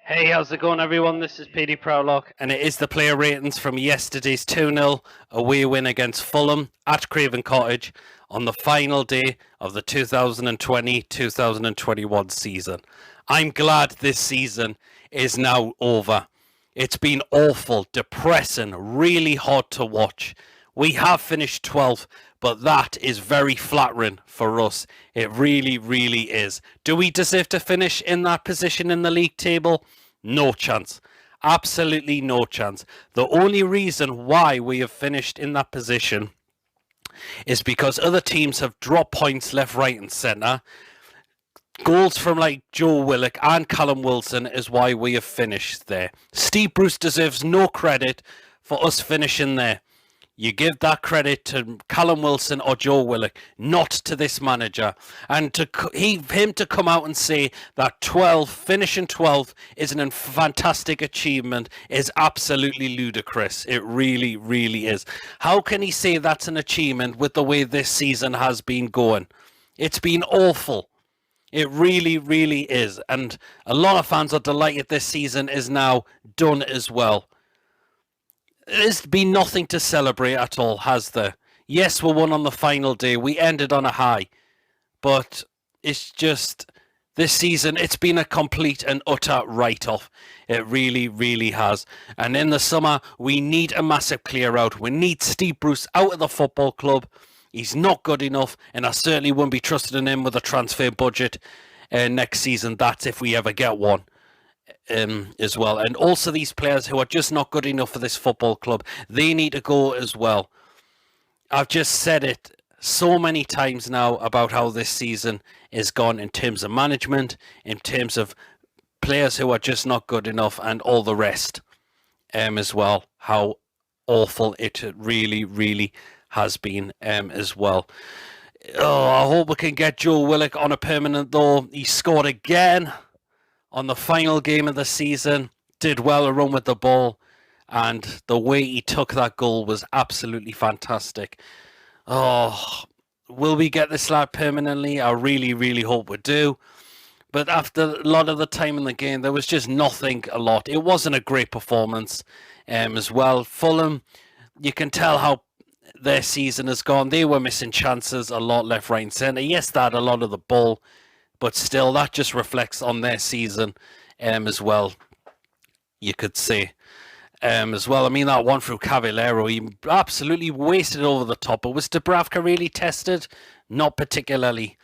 Hey, how's it going, everyone? This is PD Proudlock, and it is the player ratings from yesterday's 2-0 away win against Fulham at Craven Cottage on the final day of the 2020-2021 season. I'm glad this season is now over. It's been awful, depressing, really hard to watch. We have finished 12th, but that is very flattering for us. It really, really is. Do we deserve to finish in that position in the league table? No chance. Absolutely no chance. The only reason why we have finished in that position is because other teams have dropped points left, right, and centre. Goals from like Joe Willock and Callum Wilson is why we have finished there. Steve Bruce deserves no credit for us finishing there. You give that credit to Callum Wilson or Joe Willock, not to this manager. And to him to come out and say that finishing 12th is a fantastic achievement is absolutely ludicrous. It really, really is. How can he say that's an achievement with the way this season has been going? It's been awful. It really, really is. And a lot of fans are delighted this season is now done as well. There's been nothing to celebrate at all, has there? Yes, we won on the final day. We ended on a high. But it's just, this season, it's been a complete and utter write-off. It really, really has. And in the summer, we need a massive clear-out. We need Steve Bruce out of the football club. He's not good enough, and I certainly wouldn't be trusting him with a transfer budget next season. That's if we ever get one. As well, and also these players who are just not good enough for this football club, they need to go as well. I've just said it so many times now about how this season is gone in terms of management, in terms of players who are just not good enough, and all the rest as well, how awful it really, really has been as well. Oh, I hope we can get Joe Willock on a permanent though. He scored again on the final game of the season, did well to run with the ball, and the way he took that goal was absolutely fantastic. Oh, will we get this lad permanently? I really, really hope we do. But after a lot of the time in the game, there was just nothing a lot. It wasn't a great performance as well. Fulham, you can tell how their season has gone. They were missing chances a lot left, right, and centre. Yes, they had a lot of the ball, but still, that just reflects on their season as well, you could say. As well, I mean, that one through Cavallero, he absolutely wasted over the top. But was Dubravka really tested? Not particularly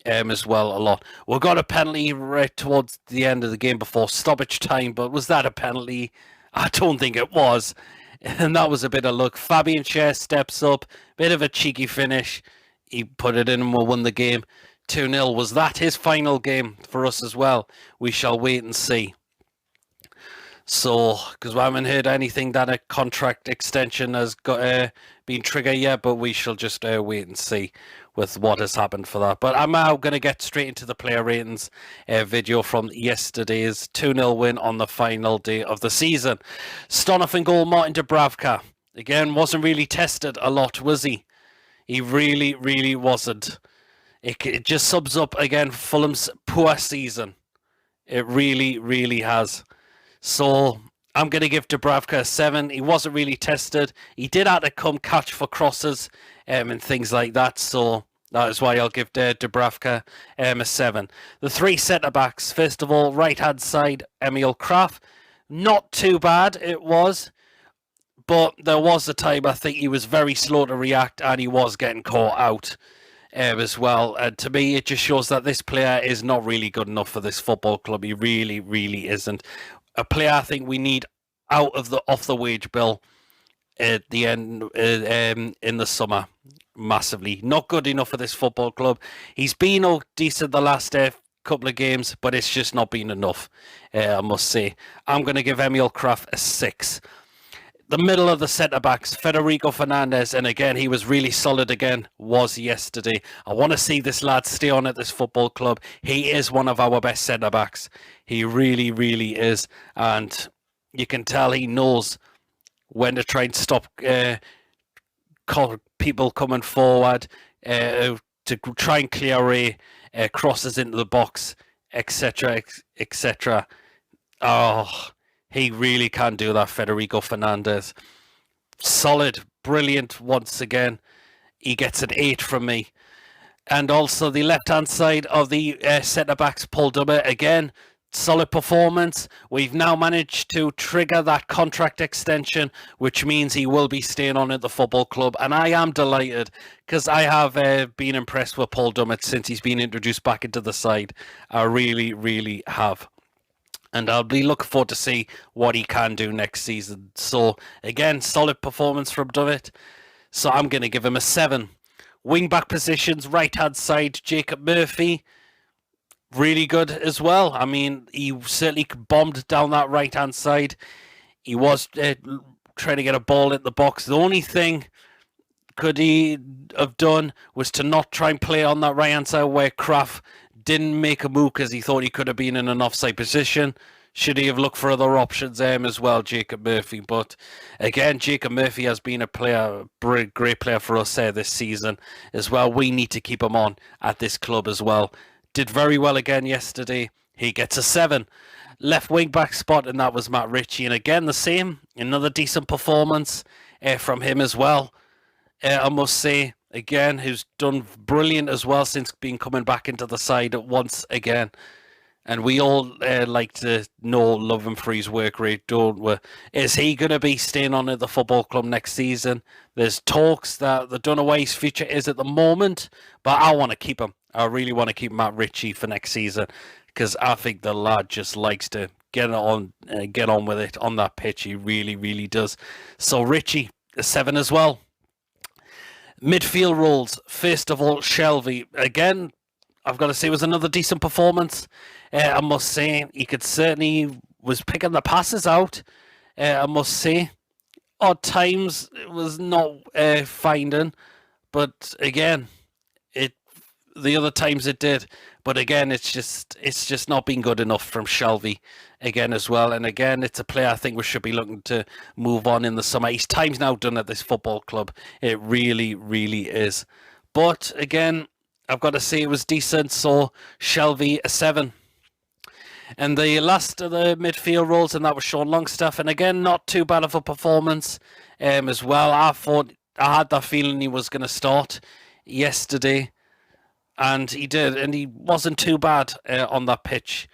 as well, a lot. We got a penalty right towards the end of the game before stoppage time, but was that a penalty? I don't think it was. And that was a bit of luck. Fabian Schär steps up, bit of a cheeky finish. He put it in and we won the game. 2-0. Was that his final game for us as well? We shall wait and see. So, because we haven't heard anything that a contract extension has got been triggered yet, but we shall just wait and see with what has happened for that. But I'm now going to get straight into the player ratings video from yesterday's 2-0 win on the final day of the season. Stonoff in goal, Martin Dubravka. Again, wasn't really tested a lot, was he? He really, really wasn't. It just sums up, again, Fulham's poor season. It really, really has. So I'm going to give Dubravka a 7. He wasn't really tested. He did have to come catch for crosses and things like that. So that is why I'll give Dubravka a 7. The 3 centre-backs. First of all, right-hand side, Emil Krafth. Not too bad, it was. But there was a time I think he was very slow to react and he was getting caught out. As well, and to me it just shows that this player is not really good enough for this football club. He really, really isn't. A player I think we need off the wage bill at the end in the summer, massively. Not good enough for this football club. He's been decent the last couple of games, but it's just not been enough, I must say. I'm going to give Emil Krafth a 6. The middle of the centre-backs, Federico Fernandez, and again, he was really solid again, was yesterday. I want to see this lad stay on at this football club. He is one of our best centre-backs. He really, really is. And you can tell he knows when to try and stop people coming forward, to try and clear away crosses into the box, etc., etc. Oh, he really can do that, Federico Fernandez. Solid, brilliant once again. He gets an 8 from me. And also the left-hand side of the centre-backs, Paul Dummett, again, solid performance. We've now managed to trigger that contract extension, which means he will be staying on at the football club. And I am delighted because I have been impressed with Paul Dummett since he's been introduced back into the side. I really, really have. And I'll be looking forward to see what he can do next season. So, again, solid performance from Dummett. So I'm going to give him a 7. Wing-back positions, right-hand side, Jacob Murphy. Really good as well. I mean, he certainly bombed down that right-hand side. He was trying to get a ball in the box. The only thing could he have done was to not try and play on that right-hand side where Kraft didn't make a move because he thought he could have been in an offside position. Should he have looked for other options as well, Jacob Murphy? But again, Jacob Murphy has been a great player for us this season as well. We need to keep him on at this club as well. Did very well again yesterday. He gets a 7. Left wing back spot, and that was Matt Ritchie. And again, the same. Another decent performance from him as well. I must say, again, who's done brilliant as well since being coming back into the side once again. And we all like to love him for his work rate, don't we? Is he going to be staying on at the football club next season? There's talks that they don't know where his future is at the moment, but I want to keep him. I really want to keep Matt Ritchie for next season because I think the lad just likes to get on with it on that pitch. He really, really does. So Ritchie, a 7 as well. Midfield roles. First of all, Shelvey. Again, I've got to say it was another decent performance. I must say he was picking the passes out. I must say, odd times it was not finding, but again, the other times it did. But again, it's just not been good enough from Shelvey again as well. And again, it's a player I think we should be looking to move on in the summer. His time's now done at this football club. It really, really is. But again, I've got to say it was decent. So Shelvey, a 7. And the last of the midfield roles, and that was Sean Longstaff. And again, not too bad of a performance as well. I had that feeling he was going to start yesterday. And he did. And he wasn't too bad on that pitch,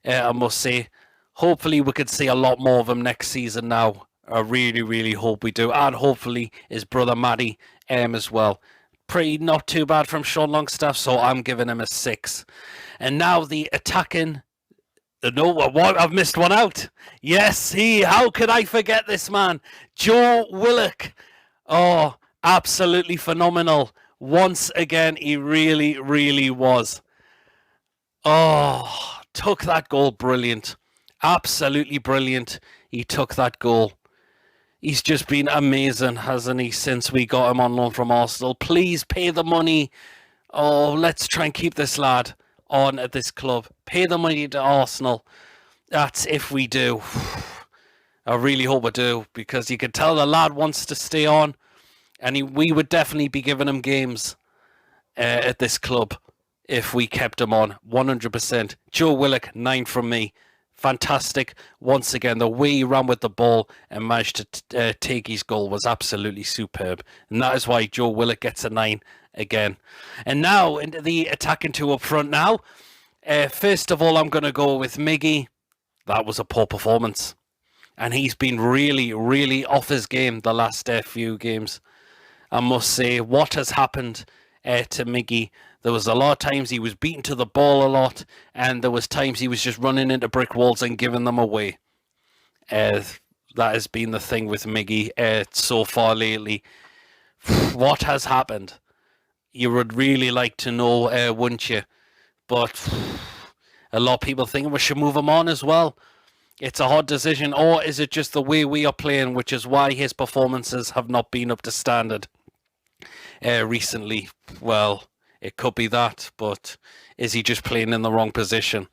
I must say. Hopefully we could see a lot more of him next season now. I really, really hope we do. And hopefully his brother Matty as well. Pretty not too bad from Sean Longstaff, so I'm giving him a 6. And now the attacking... No, what? I've missed one out. Yes, how could I forget this man? Joe Willock. Oh, absolutely phenomenal. Once again, he really, really was. Oh, took that goal brilliant. Absolutely brilliant. He took that goal. He's just been amazing, hasn't he, since we got him on loan from Arsenal. Please pay the money. Oh, let's try and keep this lad on at this club. Pay the money to Arsenal. That's if we do. I really hope we do, because you can tell the lad wants to stay on, and we would definitely be giving him games at this club if we kept him on. 100%. Joe Willock, 9 from me. Fantastic. Once again, the way he ran with the ball and managed to take his goal was absolutely superb. And that is why Joe Willock gets a 9 again. And now into the attacking two up front now. First of all, I'm going to go with Miggy. That was a poor performance. And he's been really, really off his game the last few games. I must say, what has happened to Miggy? There was a lot of times he was beaten to the ball a lot, and there was times he was just running into brick walls and giving them away. That has been the thing with Miggy so far lately. What has happened? You would really like to know, wouldn't you? But a lot of people think we should move him on as well. It's a hard decision, or is it just the way we are playing, which is why his performances have not been up to standard recently? Well, it could be that, but is he just playing in the wrong position?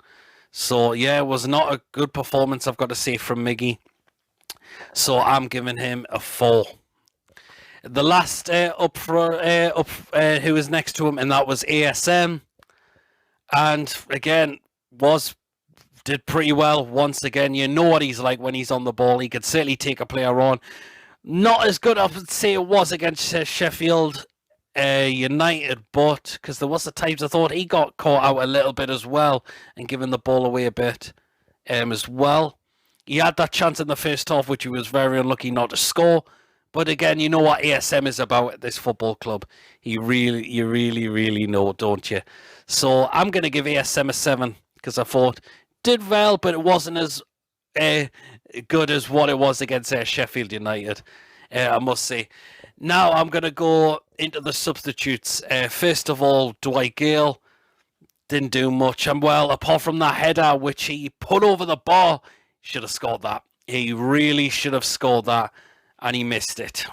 So, yeah, it was not a good performance, I've got to say, from Miggy. So I'm giving him a 4. The last who was next to him, and that was ASM. And again, was did pretty well once again. You know what he's like when he's on the ball. He could certainly take a player on. Not as good, I would say, it was against Sheffield United, but because there was the times I thought he got caught out a little bit as well and given the ball away a bit as well. He had that chance in the first half, which he was very unlucky not to score. But again, you know what ASM is about at this football club. You really know, don't you? So I'm going to give ASM a 7 because I thought did well, but it wasn't as good as what it was against Sheffield United, I must say. Now I'm going to go into the substitutes. First of all, Dwight Gale didn't do much. And well, apart from that header, which he put over the bar, should have scored that. He really should have scored that, and he missed it.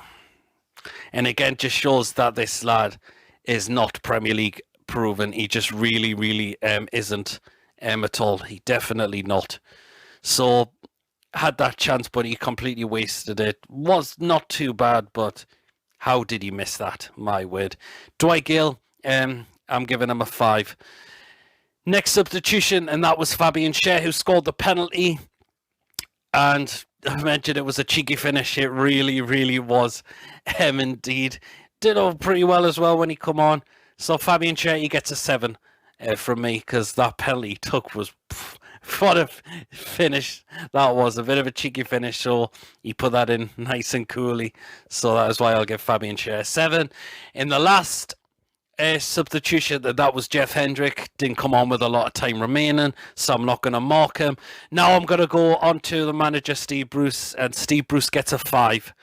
And again, just shows that this lad is not Premier League proven. He just really isn't at all. He definitely not. So had that chance, but he completely wasted it. Was not too bad, but how did he miss that? My word. Dwight Gale, I'm giving him a 5. Next substitution, and that was Fabian Schär, who scored the penalty. And I mentioned it was a cheeky finish. It really was. Indeed. Did pretty well as well when he come on. So Fabian Schär, he gets a 7 from me, because that penalty he took was... what a finish that was. A bit of a cheeky finish, so he put that in nice and coolly. So that is why I'll give Fabian Schär 7. In the last substitution, that was Jeff Hendrick. Didn't come on with a lot of time remaining, so I'm not going to mark him. Now I'm going to go on to the manager, Steve Bruce, and Steve Bruce gets a 5.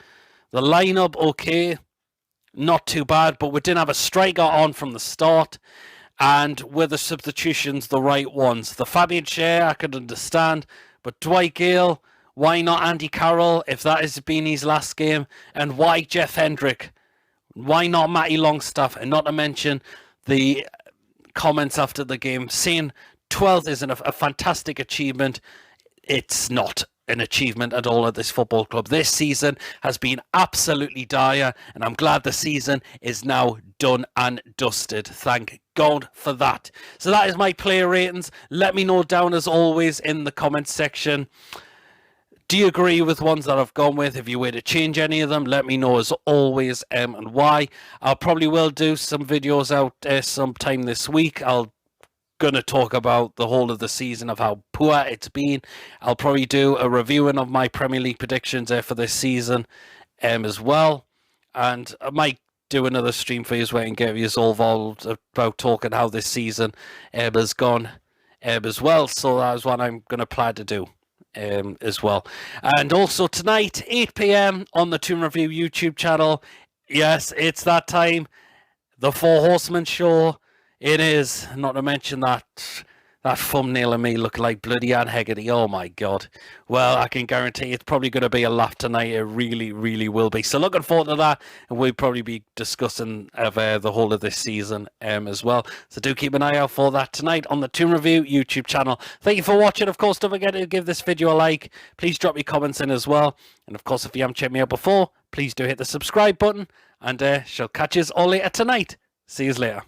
The lineup, okay, not too bad, but we didn't have a striker on from the start. And were the substitutions the right ones? The Fabian Schär, I could understand, but Dwight Gale, why not Andy Carroll if that has been his last game? And why Jeff Hendrick? Why not Matty Longstaff? And not to mention the comments after the game saying 12th isn't a fantastic achievement. It's not an achievement at all at this football club. This season has been absolutely dire, and I'm glad the season is now done and dusted. Thank God for that. So that is my player ratings. Let me know down as always in the comments section. Do you agree with ones that I've gone with? If you were to change any of them, let me know as always and why. I probably will do some videos out sometime this week. I'll going to talk about the whole of the season, of how poor it's been. I'll probably do a reviewing of my Premier League predictions for this season as well. And I might do another stream for you where I can get you all involved about talking how this season has gone as well. So that is what I'm going to plan to do as well. And also tonight, 8 p.m. on the Toon Review YouTube channel. Yes, it's that time. The Four Horsemen show. It is, not to mention that thumbnail of me looking like bloody Anne Hegarty. Oh my God. Well, I can guarantee it's probably going to be a laugh tonight. It really will be. So looking forward to that. And we'll probably be discussing the whole of this season as well. So do keep an eye out for that tonight on the Toon Review YouTube channel. Thank you for watching. Of course, don't forget to give this video a like. Please drop your comments in as well. And of course, if you haven't checked me out before, please do hit the subscribe button. And shall catch you all later tonight. See you later.